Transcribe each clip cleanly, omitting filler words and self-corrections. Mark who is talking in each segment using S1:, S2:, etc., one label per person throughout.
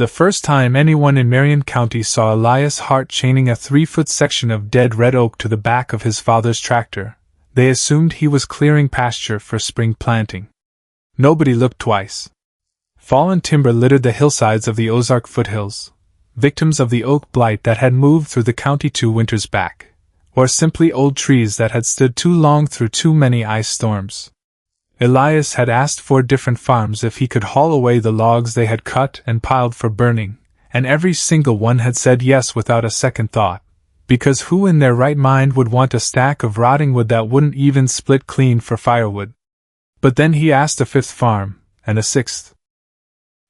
S1: The first time anyone in Marion County saw Elias Hart chaining a 3-foot section of dead red oak to the back of his father's tractor, they assumed he was clearing pasture for spring planting. Nobody looked twice. Fallen timber littered the hillsides of the Ozark foothills, victims of the oak blight that had moved through the county 2 winters back, or simply old trees that had stood too long through too many ice storms. Elias had asked 4 different farms if he could haul away the logs they had cut and piled for burning, and every single one had said yes without a second thought, because who in their right mind would want a stack of rotting wood that wouldn't even split clean for firewood? But then he asked a 5th farm, and a 6th.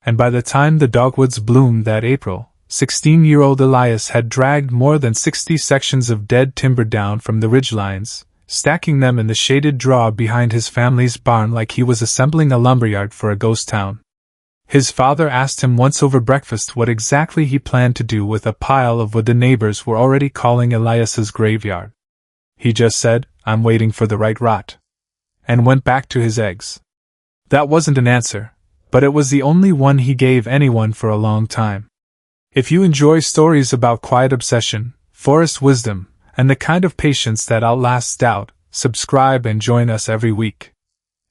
S1: And by the time the dogwoods bloomed that April, 16-year-old Elias had dragged more than 60 sections of dead timber down from the ridgelines, stacking them in the shaded draw behind his family's barn like he was assembling a lumberyard for a ghost town. His father asked him once over breakfast what exactly he planned to do with a pile of wood the neighbors were already calling Elias's graveyard. He just said, "I'm waiting for the right rot," and went back to his eggs. That wasn't an answer, but it was the only one he gave anyone for a long time. If you enjoy stories about quiet obsession, forest wisdom, and the kind of patience that outlasts doubt, subscribe and join us every week.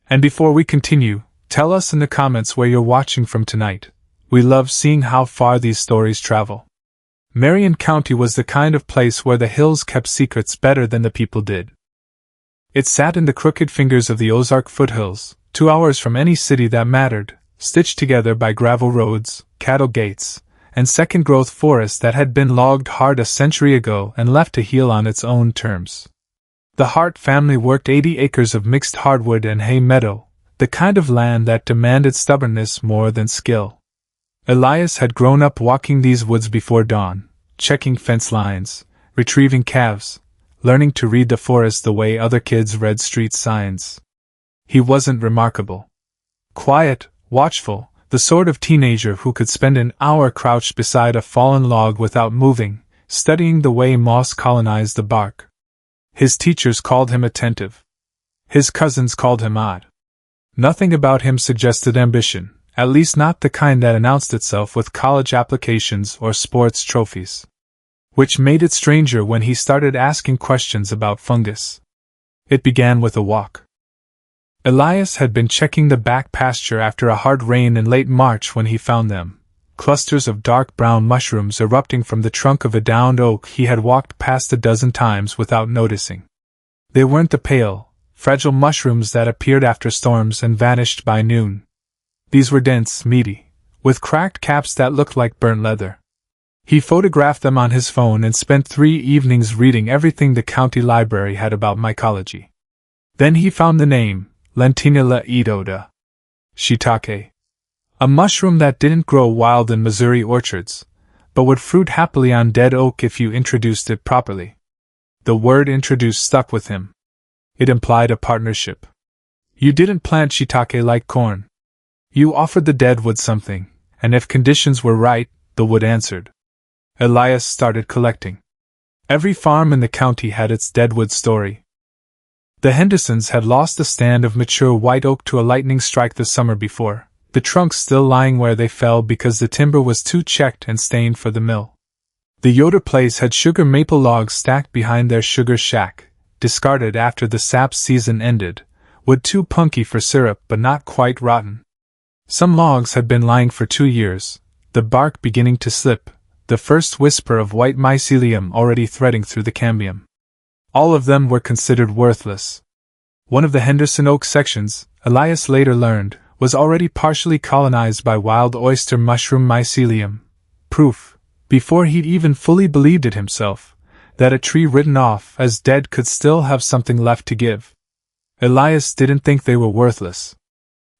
S1: And before we continue, tell us in the comments where you're watching from tonight. We love seeing how far these stories travel. Marion County was the kind of place where the hills kept secrets better than the people did. It sat in the crooked fingers of the Ozark foothills, 2 hours from any city that mattered, stitched together by gravel roads, cattle gates, and second-growth forest that had been logged hard a century ago and left to heal on its own terms. The Hart family worked 80 acres of mixed hardwood and hay meadow, the kind of land that demanded stubbornness more than skill. Elias had grown up walking these woods before dawn, checking fence lines, retrieving calves, learning to read the forest the way other kids read street signs. He wasn't remarkable. Quiet, watchful, the sort of teenager who could spend an hour crouched beside a fallen log without moving, studying the way moss colonized the bark. His teachers called him attentive. His cousins called him odd. Nothing about him suggested ambition, at least not the kind that announced itself with college applications or sports trophies. Which made it stranger when he started asking questions about fungus. It began with a walk. Elias had been checking the back pasture after a hard rain in late March when he found them, clusters of dark brown mushrooms erupting from the trunk of a downed oak he had walked past a dozen times without noticing. They weren't the pale, fragile mushrooms that appeared after storms and vanished by noon. These were dense, meaty, with cracked caps that looked like burnt leather. He photographed them on his phone and spent 3 evenings reading everything the county library had about mycology. Then he found the name, Indianola edoda. Shiitake. A mushroom that didn't grow wild in Missouri orchards, but would fruit happily on dead oak if you introduced it properly. The word introduced stuck with him. It implied a partnership. You didn't plant shiitake like corn. You offered the dead wood something, and if conditions were right, the wood answered. Elias started collecting. Every farm in the county had its deadwood story. The Hendersons had lost a stand of mature white oak to a lightning strike the summer before, the trunks still lying where they fell because the timber was too checked and stained for the mill. The Yoder place had sugar maple logs stacked behind their sugar shack, discarded after the sap season ended, wood too punky for syrup but not quite rotten. Some logs had been lying for 2 years, the bark beginning to slip, the first whisper of white mycelium already threading through the cambium. All of them were considered worthless. One of the Henderson oak sections, Elias later learned, was already partially colonized by wild oyster mushroom mycelium, proof, before he'd even fully believed it himself, that a tree written off as dead could still have something left to give. Elias didn't think they were worthless.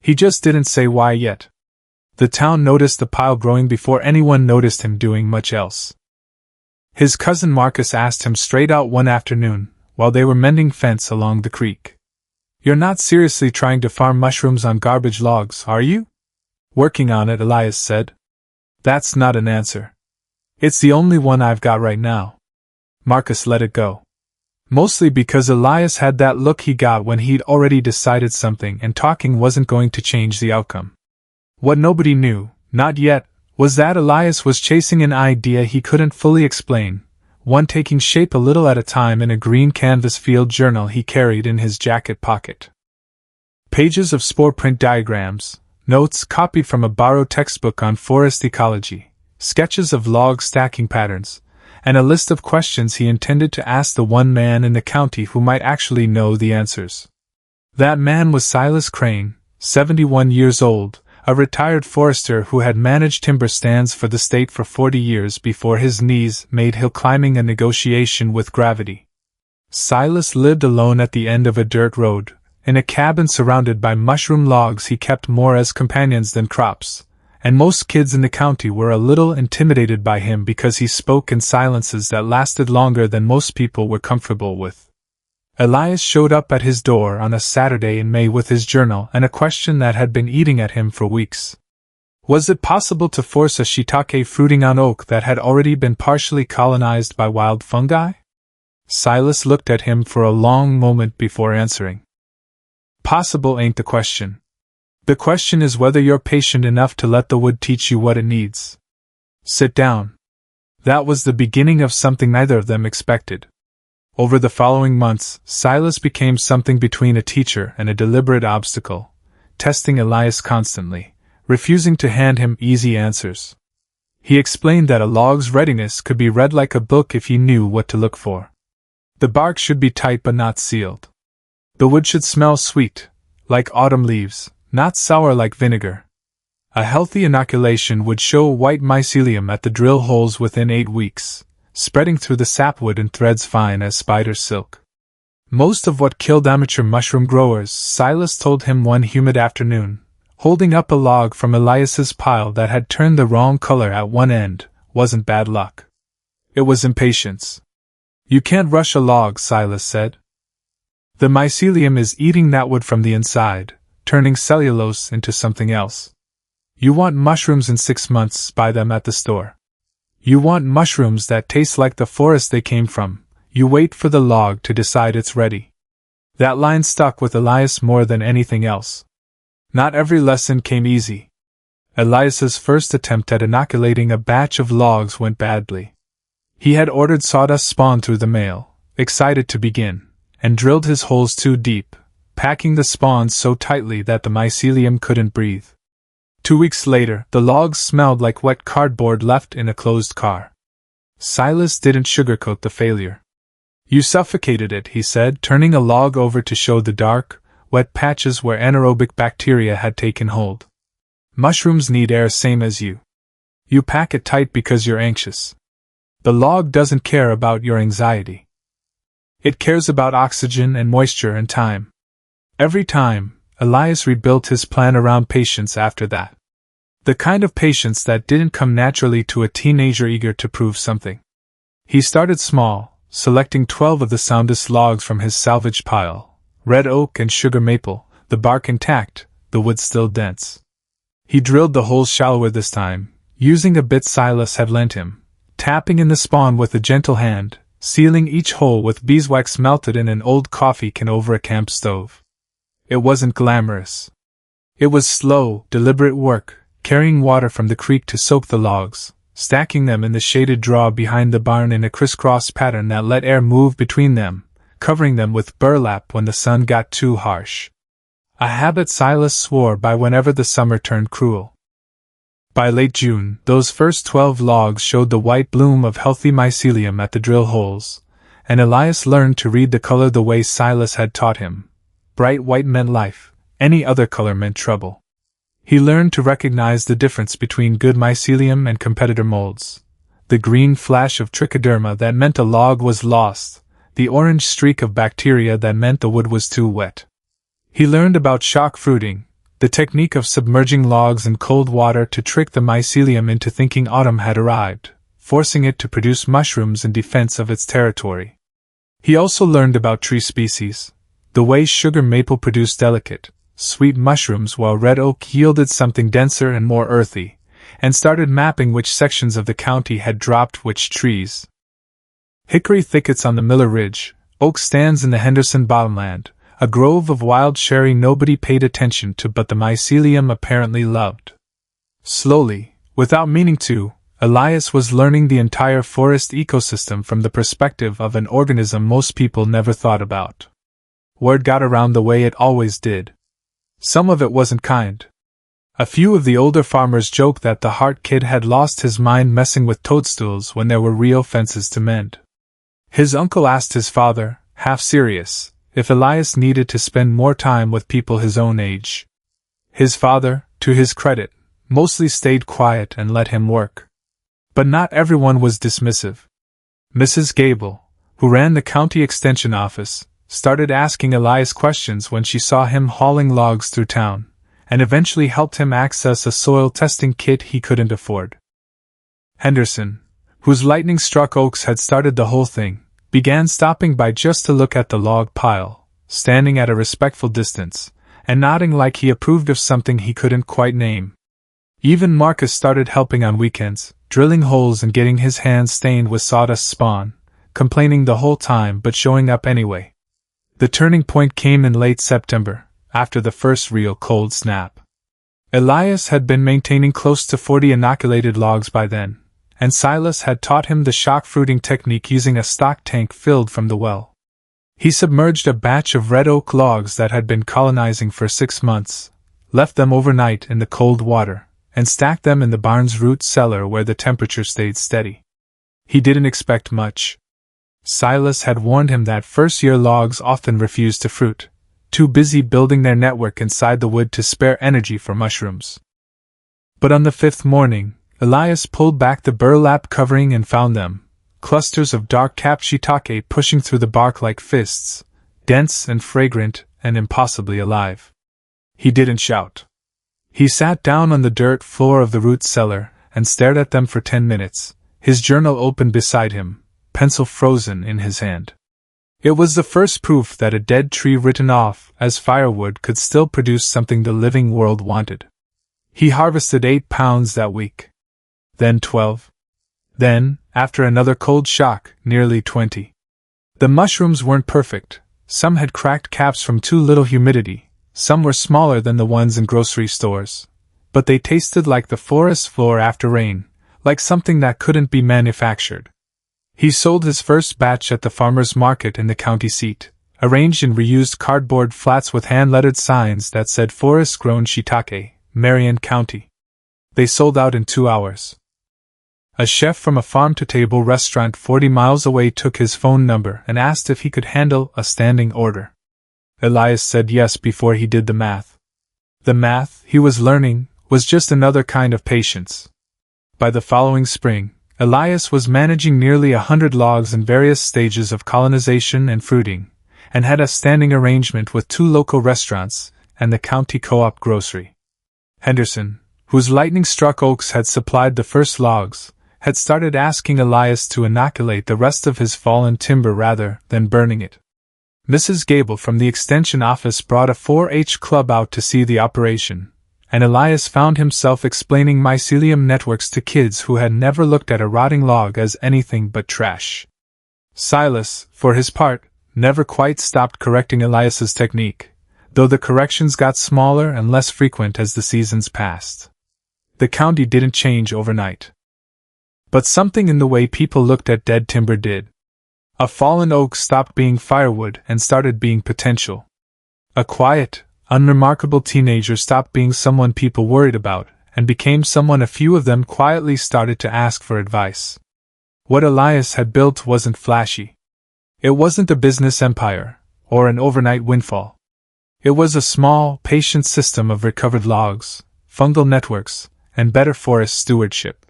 S1: He just didn't say why yet. The town noticed the pile growing before anyone noticed him doing much else. His cousin Marcus asked him straight out one afternoon, while they were mending fence along the creek. "You're not seriously trying to farm mushrooms on garbage logs, are you?" "Working on it," Elias said. "That's not an answer. It's the only one I've got right now." Marcus let it go. Mostly because Elias had that look he got when he'd already decided something and talking wasn't going to change the outcome. What nobody knew, not yet, was that Elias was chasing an idea he couldn't fully explain, one taking shape a little at a time in a green canvas field journal he carried in his jacket pocket. Pages of spore print diagrams, notes copied from a borrowed textbook on forest ecology, sketches of log stacking patterns, and a list of questions he intended to ask the one man in the county who might actually know the answers. That man was Silas Crane, 71 years old, a retired forester who had managed timber stands for the state for 40 years before his knees made hill climbing a negotiation with gravity. Silas lived alone at the end of a dirt road, in a cabin surrounded by mushroom logs he kept more as companions than crops, and most kids in the county were a little intimidated by him because he spoke in silences that lasted longer than most people were comfortable with. Elias showed up at his door on a Saturday in May with his journal and a question that had been eating at him for weeks. Was it possible to force a shiitake fruiting on oak that had already been partially colonized by wild fungi? Silas looked at him for a long moment before answering. Possible ain't the question. The question is whether you're patient enough to let the wood teach you what it needs. Sit down. That was the beginning of something neither of them expected. Over the following months, Silas became something between a teacher and a deliberate obstacle, testing Elias constantly, refusing to hand him easy answers. He explained that a log's readiness could be read like a book if he knew what to look for. The bark should be tight but not sealed. The wood should smell sweet, like autumn leaves, not sour like vinegar. A healthy inoculation would show white mycelium at the drill holes within 8 weeks, spreading through the sapwood in threads fine as spider silk. Most of what killed amateur mushroom growers, Silas told him one humid afternoon, holding up a log from Elias's pile that had turned the wrong color at one end, wasn't bad luck. It was impatience. You can't rush a log, Silas said. The mycelium is eating that wood from the inside, turning cellulose into something else. You want mushrooms in 6 months, buy them at the store. You want mushrooms that taste like the forest they came from, you wait for the log to decide it's ready. That line stuck with Elias more than anything else. Not every lesson came easy. Elias's first attempt at inoculating a batch of logs went badly. He had ordered sawdust spawn through the mail, excited to begin, and drilled his holes too deep, packing the spawns so tightly that the mycelium couldn't breathe. 2 weeks later, the logs smelled like wet cardboard left in a closed car. Silas didn't sugarcoat the failure. You suffocated it, he said, turning a log over to show the dark, wet patches where anaerobic bacteria had taken hold. Mushrooms need air same as you. You pack it tight because you're anxious. The log doesn't care about your anxiety. It cares about oxygen and moisture and time. Every time, Elias rebuilt his plan around patience after that. The kind of patience that didn't come naturally to a teenager eager to prove something. He started small, selecting 12 of the soundest logs from his salvage pile, red oak and sugar maple, the bark intact, the wood still dense. He drilled the holes shallower this time, using a bit Silas had lent him, tapping in the spawn with a gentle hand, sealing each hole with beeswax melted in an old coffee can over a camp stove. It wasn't glamorous. It was slow, deliberate work, carrying water from the creek to soak the logs, stacking them in the shaded draw behind the barn in a crisscross pattern that let air move between them, covering them with burlap when the sun got too harsh. A habit Silas swore by whenever the summer turned cruel. By late June, those first 12 logs showed the white bloom of healthy mycelium at the drill holes, and Elias learned to read the color the way Silas had taught him. Bright white meant life, any other color meant trouble. He learned to recognize the difference between good mycelium and competitor molds. The green flash of trichoderma that meant a log was lost, the orange streak of bacteria that meant the wood was too wet. He learned about shock fruiting, the technique of submerging logs in cold water to trick the mycelium into thinking autumn had arrived, forcing it to produce mushrooms in defense of its territory. He also learned about tree species, the way sugar maple produced delicate, sweet mushrooms while red oak yielded something denser and more earthy, and started mapping which sections of the county had dropped which trees. Hickory thickets on the Miller Ridge, oak stands in the Henderson bottomland, a grove of wild cherry nobody paid attention to but the mycelium apparently loved. Slowly, Without meaning to, Elias was learning the entire forest ecosystem from the perspective of an organism most people never thought about. Word got around the way it always did. Some of it wasn't kind. A few of the older farmers joked that the Hart kid had lost his mind messing with toadstools when there were real fences to mend. His uncle asked his father, half serious, if Elias needed to spend more time with people his own age. His father, to his credit, mostly stayed quiet and let him work. But not everyone was dismissive. Mrs. Gable, who ran the county extension office, started asking Elias questions when she saw him hauling logs through town, and eventually helped him access a soil testing kit he couldn't afford. Henderson, whose lightning-struck oaks had started the whole thing, began stopping by just to look at the log pile, standing at a respectful distance, and nodding like he approved of something he couldn't quite name. Even Marcus started helping on weekends, drilling holes and getting his hands stained with sawdust spawn, complaining the whole time but showing up anyway. The turning point came in late September, after the first real cold snap. Elias had been maintaining close to 40 inoculated logs by then, and Silas had taught him the shock fruiting technique using a stock tank filled from the well. He submerged a batch of red oak logs that had been colonizing for 6 months, left them overnight in the cold water, and stacked them in the barn's root cellar where the temperature stayed steady. He didn't expect much. Silas had warned him that first-year logs often refused to fruit, too busy building their network inside the wood to spare energy for mushrooms. But on the 5th morning, Elias pulled back the burlap covering and found them, clusters of dark-capped shiitake pushing through the bark like fists, dense and fragrant and impossibly alive. He didn't shout. He sat down on the dirt floor of the root cellar and stared at them for 10 minutes, his journal open beside him, pencil frozen in his hand. It was the first proof that a dead tree written off as firewood could still produce something the living world wanted. He harvested 8 pounds that week. Then 12. Then, after another cold shock, nearly 20. The mushrooms weren't perfect. Some had cracked caps from too little humidity, some were smaller than the ones in grocery stores. But they tasted like the forest floor after rain, like something that couldn't be manufactured. He sold his first batch at the farmer's market in the county seat, arranged in reused cardboard flats with hand-lettered signs that said Forest-Grown Shiitake, Marion County. They sold out in 2 hours. A chef from a farm-to-table restaurant 40 miles away took his phone number and asked if he could handle a standing order. Elias said yes before he did the math. The math, he was learning, was just another kind of patience. By the following spring, Elias was managing nearly 100 logs in various stages of colonization and fruiting, and had a standing arrangement with 2 local restaurants and the county co-op grocery. Henderson, whose lightning-struck oaks had supplied the first logs, had started asking Elias to inoculate the rest of his fallen timber rather than burning it. Mrs. Gable from the extension office brought a 4-H club out to see the operation, and Elias found himself explaining mycelium networks to kids who had never looked at a rotting log as anything but trash. Silas, for his part, never quite stopped correcting Elias's technique, though the corrections got smaller and less frequent as the seasons passed. The county didn't change overnight. But something in the way people looked at dead timber did. A fallen oak stopped being firewood and started being potential. A quiet, unremarkable teenager stopped being someone people worried about and became someone a few of them quietly started to ask for advice. What Elias had built wasn't flashy. It wasn't a business empire or an overnight windfall. It was a small, patient system of recovered logs, fungal networks, and better forest stewardship.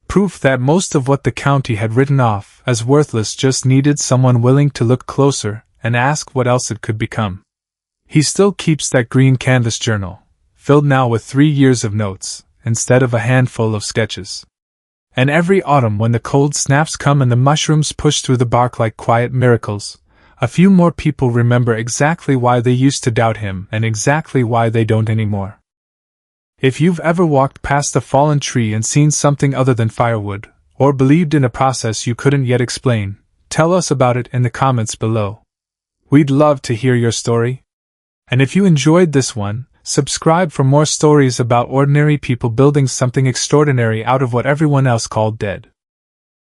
S1: Proof that most of what the county had written off as worthless just needed someone willing to look closer and ask what else it could become. He still keeps that green canvas journal, filled now with 3 years of notes, instead of a handful of sketches. And every autumn when the cold snaps come and the mushrooms push through the bark like quiet miracles, a few more people remember exactly why they used to doubt him and exactly why they don't anymore. If you've ever walked past a fallen tree and seen something other than firewood, or believed in a process you couldn't yet explain, tell us about it in the comments below. We'd love to hear your story. And if you enjoyed this one, Subscribe for more stories about ordinary people building something extraordinary out of what everyone else called dead.